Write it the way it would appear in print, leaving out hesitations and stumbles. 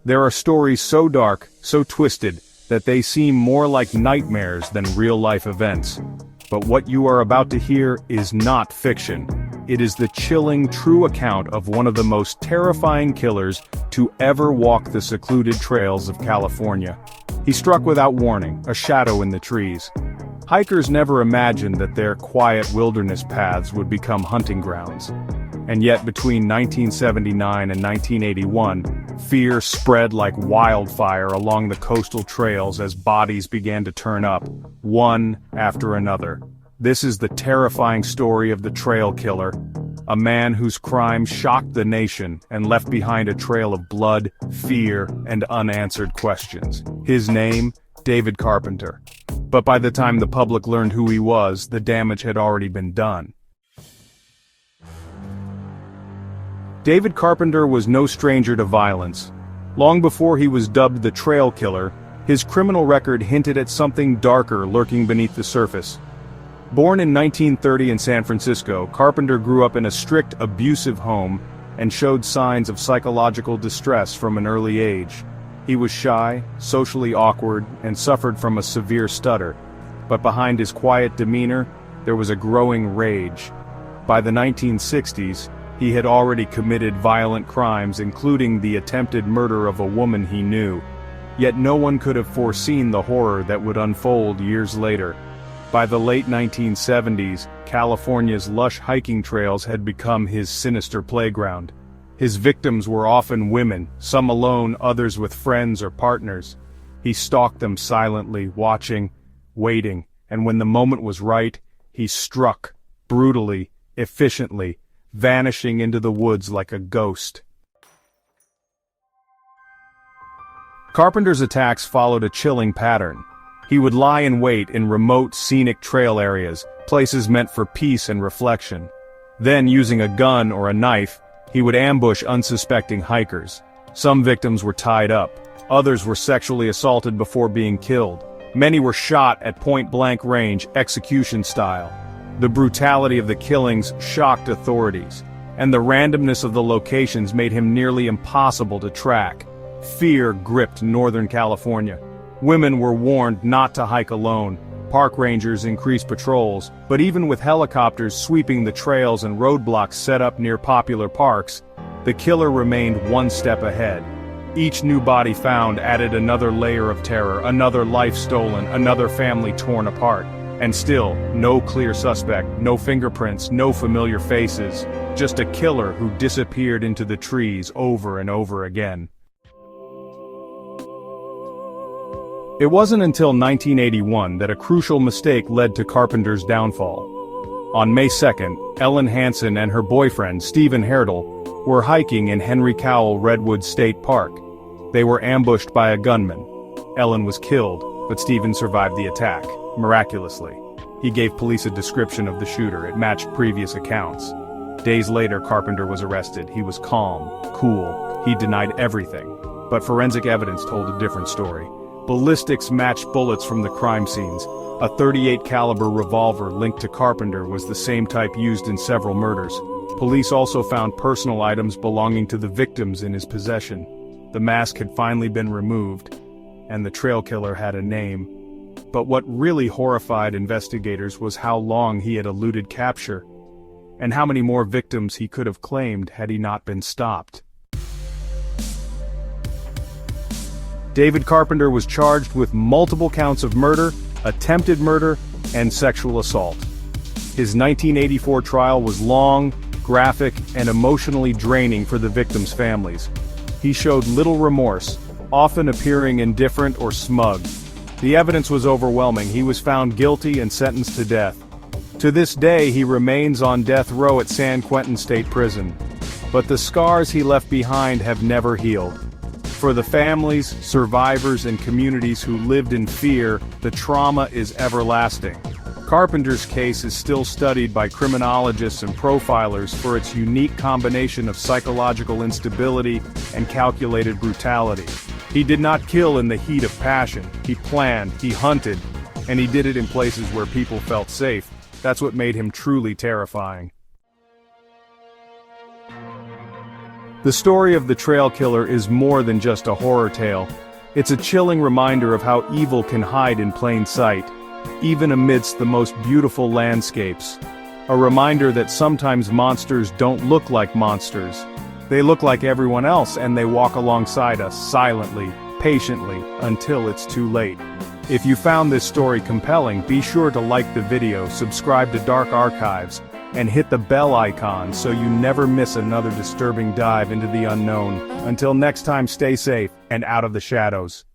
There are stories so dark, so twisted, that they seem more like nightmares than real-life events. But what you are about to hear is not fiction. It is the chilling, true account of one of the most terrifying killers to ever walk the secluded trails of California. He struck without warning, a shadow in the trees. Hikers never imagined that their quiet wilderness paths would become hunting grounds. And yet between 1979 and 1981, fear spread like wildfire along the coastal trails as bodies began to turn up, one after another. This is the terrifying story of the trail killer, a man whose crime shocked the nation and left behind a trail of blood, fear, and unanswered questions. His name, David Carpenter. But by the time the public learned who he was, the damage had already been done. David Carpenter was no stranger to violence. Long before he was dubbed the Trail Killer, his criminal record hinted at something darker lurking beneath the surface. Born in 1930 in San Francisco, Carpenter grew up in a strict, abusive home and showed signs of psychological distress from an early age. He was shy, socially awkward, and suffered from a severe stutter. But behind his quiet demeanor, there was a growing rage. By the 1960s, he had already committed violent crimes, including the attempted murder of a woman he knew. Yet no one could have foreseen the horror that would unfold years later. By the late 1970s, California's lush hiking trails had become his sinister playground. His victims were often women, some alone, others with friends or partners. He stalked them silently, watching, waiting, and when the moment was right, he struck, brutally, efficiently, vanishing into the woods like a ghost. Carpenter's attacks followed a chilling pattern. He would lie in wait in remote, scenic trail areas, places meant for peace and reflection. Then, using a gun or a knife, he would ambush unsuspecting hikers. Some victims were tied up. Others were sexually assaulted before being killed. Many were shot at point-blank range, execution style. The brutality of the killings shocked authorities, and the randomness of the locations made him nearly impossible to track. Fear gripped Northern California. Women were warned not to hike alone. Park rangers increased patrols, but even with helicopters sweeping the trails and roadblocks set up near popular parks, the killer remained one step ahead. Each new body found added another layer of terror, another life stolen, another family torn apart. And still, no clear suspect, no fingerprints, no familiar faces, just a killer who disappeared into the trees over and over again. It wasn't until 1981 that a crucial mistake led to Carpenter's downfall. On May 2nd, Ellen Hansen and her boyfriend, Stephen Herdle, were hiking in Henry Cowell Redwood State Park. They were ambushed by a gunman. Ellen was killed, but Stephen survived the attack, miraculously. He gave police a description of the shooter. It matched previous accounts. Days later, Carpenter was arrested. He was calm, cool. He denied everything. But forensic evidence told a different story. Ballistics matched bullets from the crime scenes. A .38 caliber revolver linked to Carpenter was the same type used in several murders. Police also found personal items belonging to the victims in his possession. The mask had finally been removed, and the trail killer had a name. But what really horrified investigators was how long he had eluded capture, and how many more victims he could have claimed had he not been stopped. David Carpenter was charged with multiple counts of murder, attempted murder, and sexual assault. His 1984 trial was long, graphic, and emotionally draining for the victims' families. He showed little remorse, often appearing indifferent or smug. The evidence was overwhelming. He was found guilty and sentenced to death. To this day, he remains on death row at San Quentin State Prison. But the scars he left behind have never healed. For the families, survivors, and communities who lived in fear, the trauma is everlasting. Carpenter's case is still studied by criminologists and profilers for its unique combination of psychological instability and calculated brutality. He did not kill in the heat of passion. He planned, he hunted, and he did it in places where people felt safe. That's what made him truly terrifying. The story of the trail killer is more than just a horror tale. It's a chilling reminder of how evil can hide in plain sight, even amidst the most beautiful landscapes. A reminder that sometimes monsters don't look like monsters. They look like everyone else, and they walk alongside us silently, patiently, until it's too late. If you found this story compelling, be sure to like the video, subscribe to Dark Archives, and hit the bell icon so you never miss another disturbing dive into the unknown. Until next time, stay safe and out of the shadows.